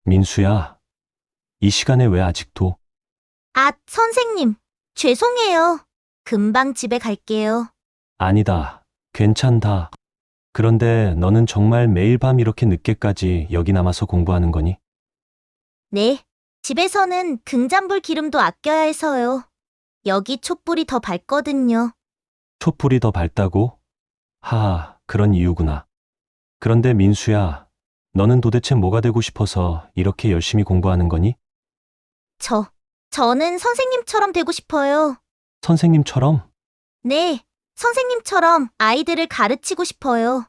민수야, 이 시간에 왜 아직도? 아, 선생님. 죄송해요. 금방 집에 갈게요. 아니다. 괜찮다. 그런데 너는 정말 매일 밤 이렇게 늦게까지 여기 남아서 공부하는 거니? 네. 집에서는 등잔불 기름도 아껴야 해서요. 여기 촛불이 더 밝거든요. 촛불이 더 밝다고? 하하, 그런 이유구나. 그런데 민수야, 너는 도대체 뭐가 되고 싶어서 이렇게 열심히 공부하는 거니? 저는 선생님처럼 되고 싶어요. 선생님처럼? 네. 선생님처럼 아이들을 가르치고 싶어요.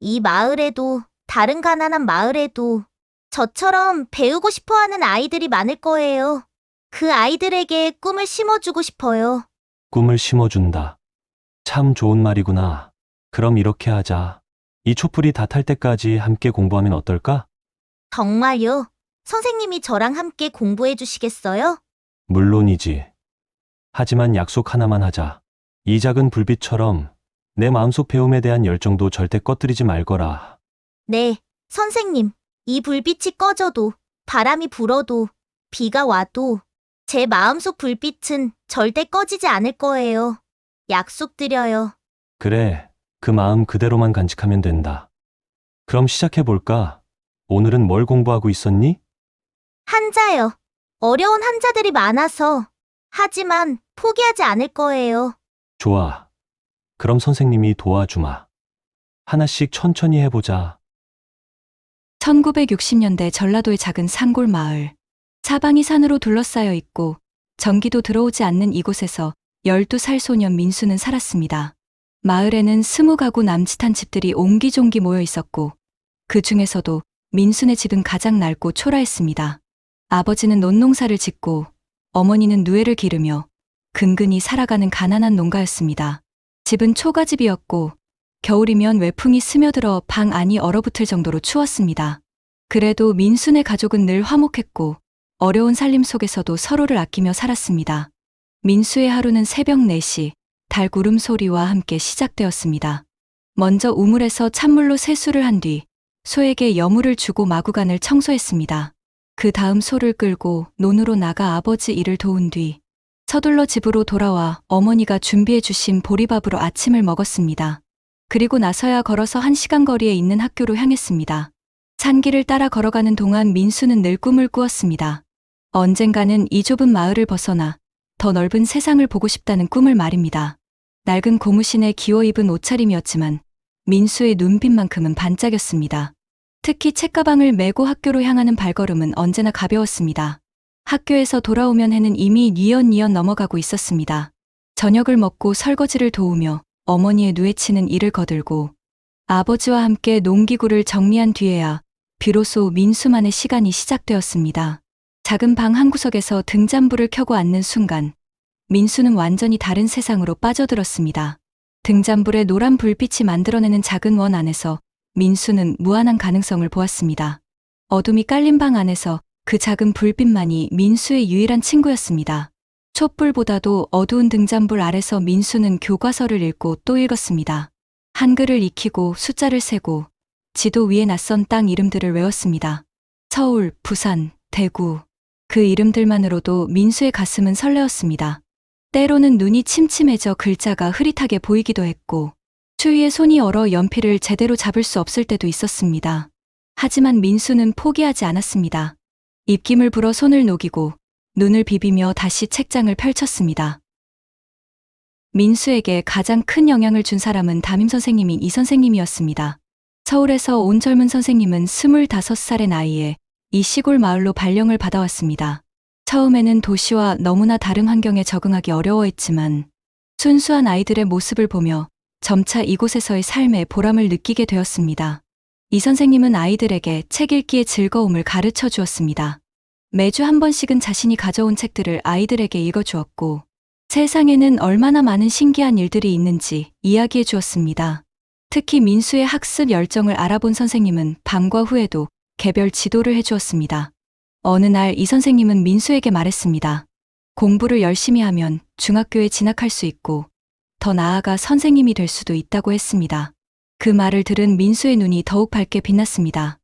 이 마을에도, 다른 가난한 마을에도 저처럼 배우고 싶어 하는 아이들이 많을 거예요. 그 아이들에게 꿈을 심어주고 싶어요. 꿈을 심어준다. 참 좋은 말이구나. 그럼 이렇게 하자. 이 촛불이 다 탈 때까지 함께 공부하면 어떨까? 정말요? 선생님이 저랑 함께 공부해 주시겠어요? 물론이지. 하지만 약속 하나만 하자. 이 작은 불빛처럼 내 마음속 배움에 대한 열정도 절대 꺼뜨리지 말거라. 네, 선생님. 이 불빛이 꺼져도, 바람이 불어도, 비가 와도 제 마음속 불빛은 절대 꺼지지 않을 거예요. 약속드려요. 그래, 그 마음 그대로만 간직하면 된다. 그럼 시작해볼까? 오늘은 뭘 공부하고 있었니? 한자요. 어려운 한자들이 많아서. 하지만 포기하지 않을 거예요. 좋아. 그럼 선생님이 도와주마. 하나씩 천천히 해보자. 1960년대 전라도의 작은 산골 마을. 사방이 산으로 둘러싸여 있고 전기도 들어오지 않는 이곳에서 12살 소년 민수는 살았습니다. 마을에는 20가구 남짓한 집들이 옹기종기 모여 있었고 그 중에서도 민수네 집은 가장 낡고 초라했습니다. 아버지는 논농사를 짓고 어머니는 누에를 기르며 근근히 살아가는 가난한 농가였습니다. 집은 초가집이었고 겨울이면 외풍이 스며들어 방 안이 얼어붙을 정도로 추웠습니다. 그래도 민수네 가족은 늘 화목했고 어려운 살림 속에서도 서로를 아끼며 살았습니다. 민수의 하루는 새벽 4시 달 구름소리와 함께 시작되었습니다. 먼저 우물에서 찬물로 세수를 한 뒤 소에게 여물을 주고 마구간을 청소했습니다. 그 다음 소를 끌고 논으로 나가 아버지 일을 도운 뒤 서둘러 집으로 돌아와 어머니가 준비해 주신 보리밥으로 아침을 먹었습니다. 그리고 나서야 걸어서 1시간 거리에 있는 학교로 향했습니다. 산길을 따라 걸어가는 동안 민수는 늘 꿈을 꾸었습니다. 언젠가는 이 좁은 마을을 벗어나 더 넓은 세상을 보고 싶다는 꿈을 말입니다. 낡은 고무신에 기워 입은 옷차림이었지만 민수의 눈빛만큼은 반짝였습니다. 특히 책가방을 메고 학교로 향하는 발걸음은 언제나 가벼웠습니다. 학교에서 돌아오면 해는 이미 뉘엿뉘엿 넘어가고 있었습니다. 저녁을 먹고 설거지를 도우며 어머니의 누에치는 일을 거들고 아버지와 함께 농기구를 정리한 뒤에야 비로소 민수만의 시간이 시작되었습니다. 작은 방 한구석에서 등잔불을 켜고 앉는 순간 민수는 완전히 다른 세상으로 빠져들었습니다. 등잔불의 노란 불빛이 만들어내는 작은 원 안에서 민수는 무한한 가능성을 보았습니다. 어둠이 깔린 방 안에서 그 작은 불빛만이 민수의 유일한 친구였습니다. 촛불보다도 어두운 등잔불 아래서 민수는 교과서를 읽고 또 읽었습니다. 한글을 익히고 숫자를 세고 지도 위에 낯선 땅 이름들을 외웠습니다. 서울, 부산, 대구. 그 이름들만으로도 민수의 가슴은 설레었습니다. 때로는 눈이 침침해져 글자가 흐릿하게 보이기도 했고 추위에 손이 얼어 연필을 제대로 잡을 수 없을 때도 있었습니다. 하지만 민수는 포기하지 않았습니다. 입김을 불어 손을 녹이고 눈을 비비며 다시 책장을 펼쳤습니다. 민수에게 가장 큰 영향을 준 사람은 담임 선생님인 이 선생님이었습니다. 서울에서 온 젊은 선생님은 25살의 나이에 이 시골 마을로 발령을 받아왔습니다. 처음에는 도시와 너무나 다른 환경에 적응하기 어려워했지만 순수한 아이들의 모습을 보며 점차 이곳에서의 삶의 보람을 느끼게 되었습니다. 이 선생님은 아이들에게 책 읽기의 즐거움을 가르쳐 주었습니다. 매주 한 번씩은 자신이 가져온 책들을 아이들에게 읽어주었고 세상에는 얼마나 많은 신기한 일들이 있는지 이야기해 주었습니다. 특히 민수의 학습 열정을 알아본 선생님은 방과 후에도 개별 지도를 해주었습니다. 어느 날 이 선생님은 민수에게 말했습니다. 공부를 열심히 하면 중학교에 진학할 수 있고 더 나아가 선생님이 될 수도 있다고 했습니다. 그 말을 들은 민수의 눈이 더욱 밝게 빛났습니다.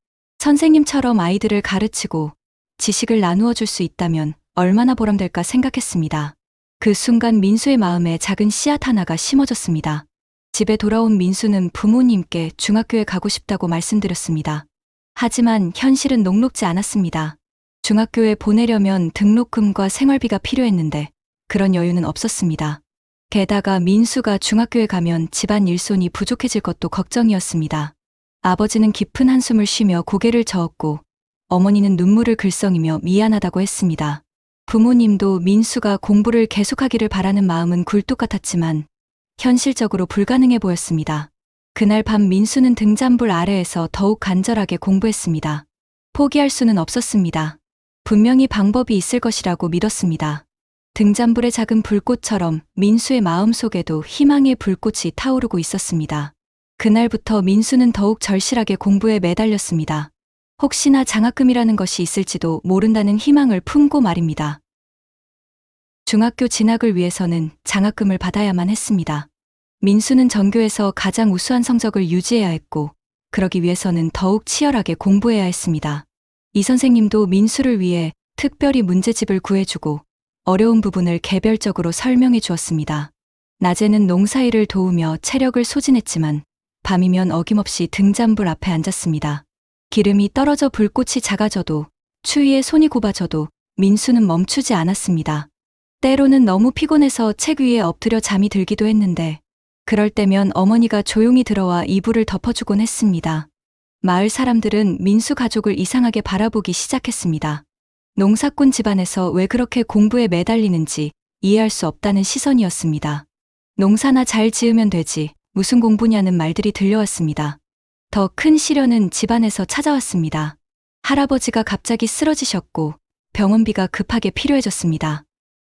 선생님처럼 아이들을 가르치고 지식을 나누어 줄 수 있다면 얼마나 보람될까 생각했습니다. 그 순간 민수의 마음에 작은 씨앗 하나가 심어졌습니다. 집에 돌아온 민수는 부모님께 중학교에 가고 싶다고 말씀드렸습니다. 하지만 현실은 녹록지 않았습니다. 중학교에 보내려면 등록금과 생활비가 필요했는데 그런 여유는 없었습니다. 게다가 민수가 중학교에 가면 집안 일손이 부족해질 것도 걱정이었습니다. 아버지는 깊은 한숨을 쉬며 고개를 저었고 어머니는 눈물을 글썽이며 미안하다고 했습니다. 부모님도 민수가 공부를 계속하기를 바라는 마음은 굴뚝 같았지만 현실적으로 불가능해 보였습니다. 그날 밤 민수는 등잔불 아래에서 더욱 간절하게 공부했습니다. 포기할 수는 없었습니다. 분명히 방법이 있을 것이라고 믿었습니다. 등잔불의 작은 불꽃처럼 민수의 마음속에도 희망의 불꽃이 타오르고 있었습니다. 그날부터 민수는 더욱 절실하게 공부에 매달렸습니다. 혹시나 장학금이라는 것이 있을지도 모른다는 희망을 품고 말입니다. 중학교 진학을 위해서는 장학금을 받아야만 했습니다. 민수는 전교에서 가장 우수한 성적을 유지해야 했고, 그러기 위해서는 더욱 치열하게 공부해야 했습니다. 이 선생님도 민수를 위해 특별히 문제집을 구해주고 어려운 부분을 개별적으로 설명해 주었습니다. 낮에는 농사일을 도우며 체력을 소진했지만 밤이면 어김없이 등잔불 앞에 앉았습니다. 기름이 떨어져 불꽃이 작아져도 추위에 손이 굽어져도 민수는 멈추지 않았습니다. 때로는 너무 피곤해서 책 위에 엎드려 잠이 들기도 했는데 그럴 때면 어머니가 조용히 들어와 이불을 덮어주곤 했습니다. 마을 사람들은 민수 가족을 이상하게 바라보기 시작했습니다. 농사꾼 집안에서 왜 그렇게 공부에 매달리는지 이해할 수 없다는 시선이었습니다. 농사나 잘 지으면 되지, 무슨 공부냐는 말들이 들려왔습니다. 더 큰 시련은 집안에서 찾아왔습니다. 할아버지가 갑자기 쓰러지셨고 병원비가 급하게 필요해졌습니다.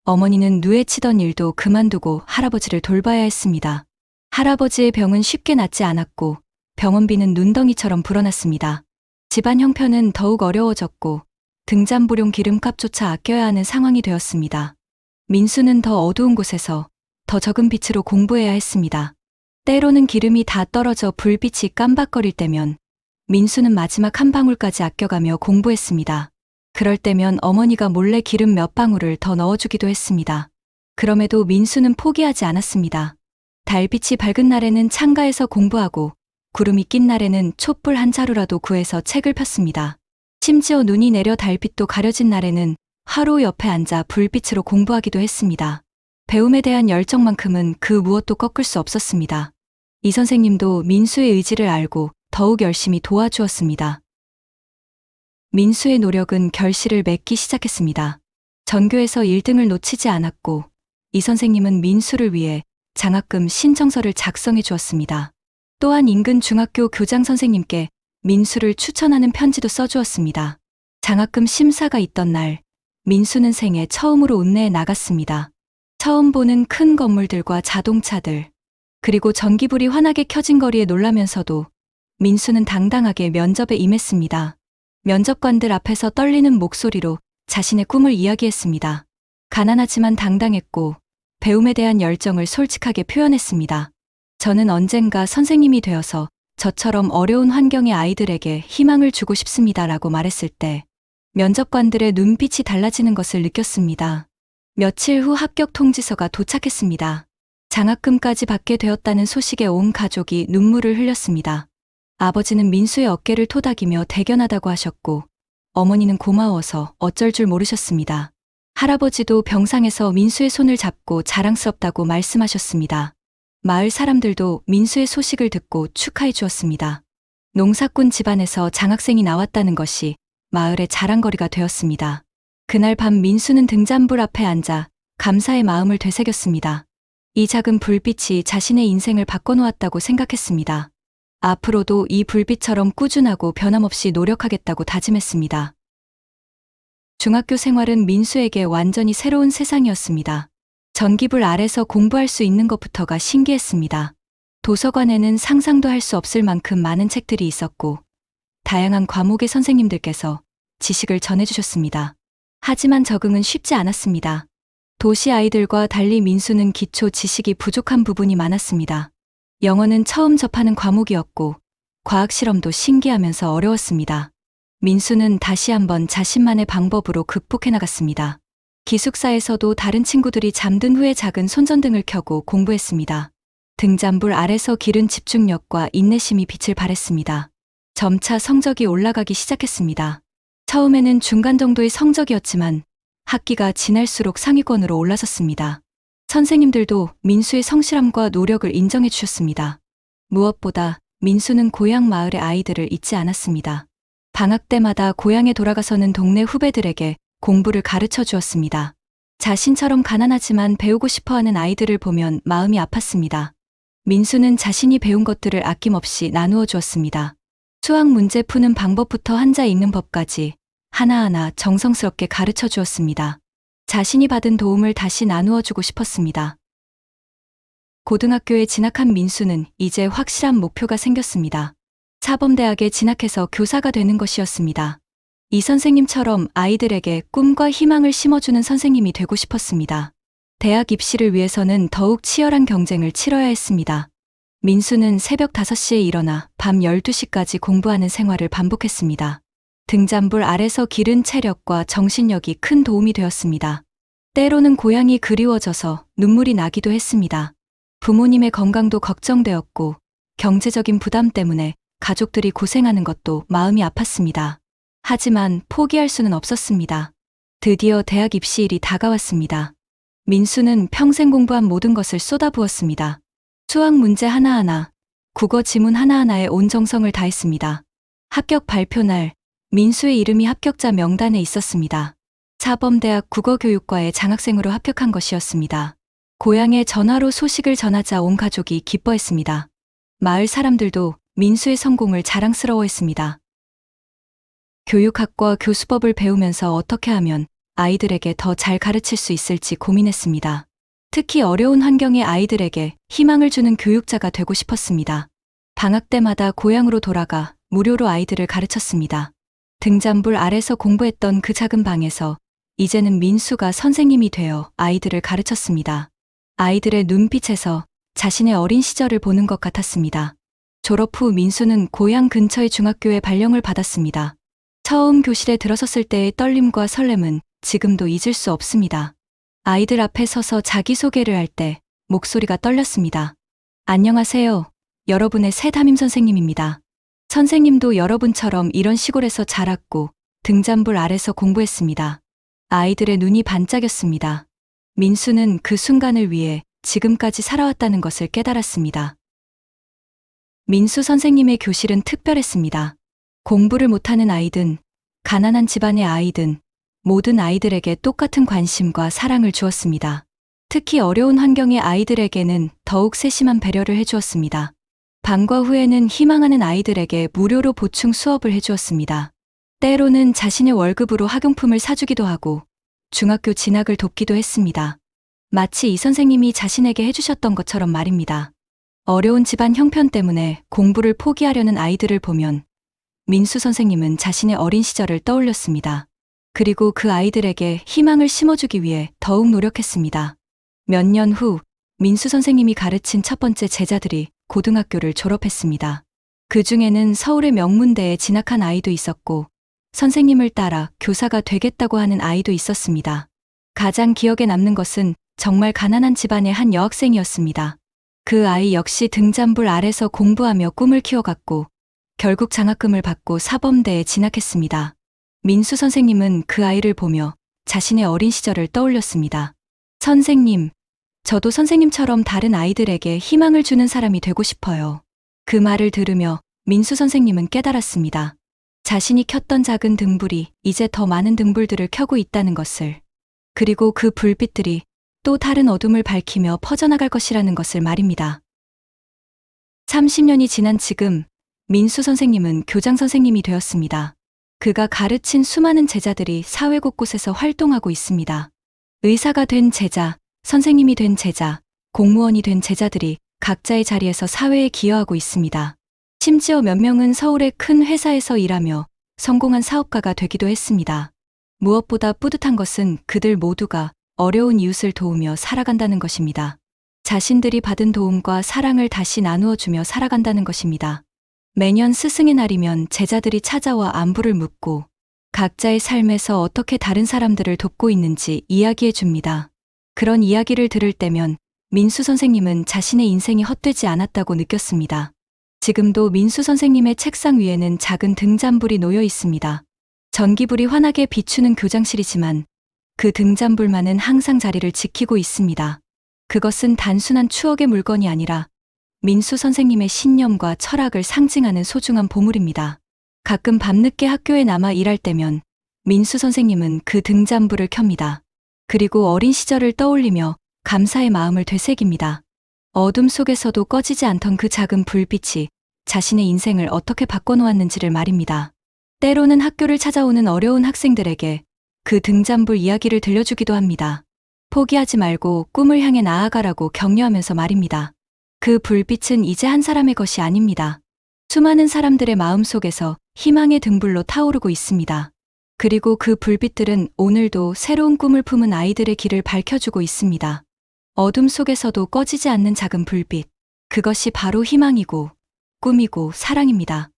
어머니는 누에 치던 일도 그만두고 할아버지를 돌봐야 했습니다. 할아버지의 병은 쉽게 낫지 않았고 병원비는 눈덩이처럼 불어났습니다. 집안 형편은 더욱 어려워졌고 등잔불용 기름값조차 아껴야 하는 상황이 되었습니다. 민수는 더 어두운 곳에서 더 적은 빛으로 공부해야 했습니다. 때로는 기름이 다 떨어져 불빛이 깜박거릴 때면 민수는 마지막 한 방울까지 아껴가며 공부했습니다. 그럴 때면 어머니가 몰래 기름 몇 방울을 더 넣어주기도 했습니다. 그럼에도 민수는 포기하지 않았습니다. 달빛이 밝은 날에는 창가에서 공부하고 구름이 낀 날에는 촛불 한 자루라도 구해서 책을 폈습니다. 심지어 눈이 내려 달빛도 가려진 날에는 화로 옆에 앉아 불빛으로 공부하기도 했습니다. 배움에 대한 열정만큼은 그 무엇도 꺾을 수 없었습니다. 이 선생님도 민수의 의지를 알고 더욱 열심히 도와주었습니다. 민수의 노력은 결실을 맺기 시작했습니다. 전교에서 1등을 놓치지 않았고 이 선생님은 민수를 위해 장학금 신청서를 작성해 주었습니다. 또한 인근 중학교 교장 선생님께 민수를 추천하는 편지도 써주었습니다. 장학금 심사가 있던 날, 민수는 생애 처음으로 읍내에 나갔습니다. 처음 보는 큰 건물들과 자동차들, 그리고 전기불이 환하게 켜진 거리에 놀라면서도 민수는 당당하게 면접에 임했습니다. 면접관들 앞에서 떨리는 목소리로 자신의 꿈을 이야기했습니다. 가난하지만 당당했고 배움에 대한 열정을 솔직하게 표현했습니다. 저는 언젠가 선생님이 되어서 저처럼 어려운 환경의 아이들에게 희망을 주고 싶습니다라고 말했을 때 면접관들의 눈빛이 달라지는 것을 느꼈습니다. 며칠 후 합격 통지서가 도착했습니다. 장학금까지 받게 되었다는 소식에 온 가족이 눈물을 흘렸습니다. 아버지는 민수의 어깨를 토닥이며 대견하다고 하셨고 어머니는 고마워서 어쩔 줄 모르셨습니다. 할아버지도 병상에서 민수의 손을 잡고 자랑스럽다고 말씀하셨습니다. 마을 사람들도 민수의 소식을 듣고 축하해 주었습니다. 농사꾼 집안에서 장학생이 나왔다는 것이 마을의 자랑거리가 되었습니다. 그날 밤 민수는 등잔불 앞에 앉아 감사의 마음을 되새겼습니다. 이 작은 불빛이 자신의 인생을 바꿔놓았다고 생각했습니다. 앞으로도 이 불빛처럼 꾸준하고 변함없이 노력하겠다고 다짐했습니다. 중학교 생활은 민수에게 완전히 새로운 세상이었습니다. 전기불 아래서 공부할 수 있는 것부터가 신기했습니다. 도서관에는 상상도 할 수 없을 만큼 많은 책들이 있었고 다양한 과목의 선생님들께서 지식을 전해주셨습니다. 하지만 적응은 쉽지 않았습니다. 도시 아이들과 달리 민수는 기초 지식이 부족한 부분이 많았습니다. 영어는 처음 접하는 과목이었고 과학 실험도 신기하면서 어려웠습니다. 민수는 다시 한번 자신만의 방법으로 극복해 나갔습니다. 기숙사에서도 다른 친구들이 잠든 후에 작은 손전등을 켜고 공부했습니다. 등잔불 아래서 기른 집중력과 인내심이 빛을 발했습니다. 점차 성적이 올라가기 시작했습니다. 처음에는 중간 정도의 성적이었지만 학기가 지날수록 상위권으로 올라섰습니다. 선생님들도 민수의 성실함과 노력을 인정해 주셨습니다. 무엇보다 민수는 고향 마을의 아이들을 잊지 않았습니다. 방학 때마다 고향에 돌아가서는 동네 후배들에게 공부를 가르쳐 주었습니다. 자신처럼 가난하지만 배우고 싶어하는 아이들을 보면 마음이 아팠습니다. 민수는 자신이 배운 것들을 아낌없이 나누어 주었습니다. 수학 문제 푸는 방법부터 한자 읽는 법까지 하나하나 정성스럽게 가르쳐 주었습니다. 자신이 받은 도움을 다시 나누어 주고 싶었습니다. 고등학교에 진학한 민수는 이제 확실한 목표가 생겼습니다. 사범대학에 진학해서 교사가 되는 것이었습니다. 이 선생님처럼 아이들에게 꿈과 희망을 심어주는 선생님이 되고 싶었습니다. 대학 입시를 위해서는 더욱 치열한 경쟁을 치러야 했습니다. 민수는 새벽 5시에 일어나 밤 12시까지 공부하는 생활을 반복했습니다. 등잔불 아래서 기른 체력과 정신력이 큰 도움이 되었습니다. 때로는 고향이 그리워져서 눈물이 나기도 했습니다. 부모님의 건강도 걱정되었고 경제적인 부담 때문에 가족들이 고생하는 것도 마음이 아팠습니다. 하지만 포기할 수는 없었습니다. 드디어 대학 입시일이 다가왔습니다. 민수는 평생 공부한 모든 것을 쏟아부었습니다. 수학 문제 하나하나, 국어 지문 하나하나에 온 정성을 다했습니다. 합격 발표날, 민수의 이름이 합격자 명단에 있었습니다. 사범대학 국어교육과에 장학생으로 합격한 것이었습니다. 고향에 전화로 소식을 전하자 온 가족이 기뻐했습니다. 마을 사람들도 민수의 성공을 자랑스러워했습니다. 교육학과 교수법을 배우면서 어떻게 하면 아이들에게 더 잘 가르칠 수 있을지 고민했습니다. 특히 어려운 환경의 아이들에게 희망을 주는 교육자가 되고 싶었습니다. 방학 때마다 고향으로 돌아가 무료로 아이들을 가르쳤습니다. 등잔불 아래서 공부했던 그 작은 방에서 이제는 민수가 선생님이 되어 아이들을 가르쳤습니다. 아이들의 눈빛에서 자신의 어린 시절을 보는 것 같았습니다. 졸업 후 민수는 고향 근처의 중학교에 발령을 받았습니다. 처음 교실에 들어섰을 때의 떨림과 설렘은 지금도 잊을 수 없습니다. 아이들 앞에 서서 자기소개를 할 때 목소리가 떨렸습니다. 안녕하세요. 여러분의 새 담임 선생님입니다. 선생님도 여러분처럼 이런 시골에서 자랐고 등잔불 아래서 공부했습니다. 아이들의 눈이 반짝였습니다. 민수는 그 순간을 위해 지금까지 살아왔다는 것을 깨달았습니다. 민수 선생님의 교실은 특별했습니다. 공부를 못하는 아이든, 가난한 집안의 아이든, 모든 아이들에게 똑같은 관심과 사랑을 주었습니다. 특히 어려운 환경의 아이들에게는 더욱 세심한 배려를 해주었습니다. 방과 후에는 희망하는 아이들에게 무료로 보충 수업을 해주었습니다. 때로는 자신의 월급으로 학용품을 사주기도 하고 중학교 진학을 돕기도 했습니다. 마치 이 선생님이 자신에게 해주셨던 것처럼 말입니다. 어려운 집안 형편 때문에 공부를 포기하려는 아이들을 보면 민수 선생님은 자신의 어린 시절을 떠올렸습니다. 그리고 그 아이들에게 희망을 심어주기 위해 더욱 노력했습니다. 몇 년 후 민수 선생님이 가르친 첫 번째 제자들이 고등학교를 졸업했습니다. 그 중에는 서울의 명문대에 진학한 아이도 있었고 선생님을 따라 교사가 되겠다고 하는 아이도 있었습니다. 가장 기억에 남는 것은 정말 가난한 집안의 한 여학생이었습니다. 그 아이 역시 등잔불 아래서 공부하며 꿈을 키워갔고 결국 장학금을 받고 사범대에 진학했습니다. 민수 선생님은 그 아이를 보며 자신의 어린 시절을 떠올렸습니다. 선생님, 저도 선생님처럼 다른 아이들에게 희망을 주는 사람이 되고 싶어요. 그 말을 들으며 민수 선생님은 깨달았습니다. 자신이 켰던 작은 등불이 이제 더 많은 등불들을 켜고 있다는 것을, 그리고 그 불빛들이 또 다른 어둠을 밝히며 퍼져나갈 것이라는 것을 말입니다. 30년이 지난 지금 민수 선생님은 교장 선생님이 되었습니다. 그가 가르친 수많은 제자들이 사회 곳곳에서 활동하고 있습니다. 의사가 된 제자, 선생님이 된 제자, 공무원이 된 제자들이 각자의 자리에서 사회에 기여하고 있습니다. 심지어 몇 명은 서울의 큰 회사에서 일하며 성공한 사업가가 되기도 했습니다. 무엇보다 뿌듯한 것은 그들 모두가 어려운 이웃을 도우며 살아간다는 것입니다. 자신들이 받은 도움과 사랑을 다시 나누어 주며 살아간다는 것입니다. 매년 스승의 날이면 제자들이 찾아와 안부를 묻고 각자의 삶에서 어떻게 다른 사람들을 돕고 있는지 이야기해 줍니다. 그런 이야기를 들을 때면 민수 선생님은 자신의 인생이 헛되지 않았다고 느꼈습니다. 지금도 민수 선생님의 책상 위에는 작은 등잔불이 놓여 있습니다. 전기불이 환하게 비추는 교장실이지만 그 등잔불만은 항상 자리를 지키고 있습니다. 그것은 단순한 추억의 물건이 아니라 민수 선생님의 신념과 철학을 상징하는 소중한 보물입니다. 가끔 밤늦게 학교에 남아 일할 때면 민수 선생님은 그 등잔불을 켭니다. 그리고 어린 시절을 떠올리며 감사의 마음을 되새깁니다. 어둠 속에서도 꺼지지 않던 그 작은 불빛이 자신의 인생을 어떻게 바꿔놓았는지를 말입니다. 때로는 학교를 찾아오는 어려운 학생들에게 그 등잔불 이야기를 들려주기도 합니다. 포기하지 말고 꿈을 향해 나아가라고 격려하면서 말입니다. 그 불빛은 이제 한 사람의 것이 아닙니다. 수많은 사람들의 마음속에서 희망의 등불로 타오르고 있습니다. 그리고 그 불빛들은 오늘도 새로운 꿈을 품은 아이들의 길을 밝혀주고 있습니다. 어둠 속에서도 꺼지지 않는 작은 불빛. 그것이 바로 희망이고 꿈이고 사랑입니다.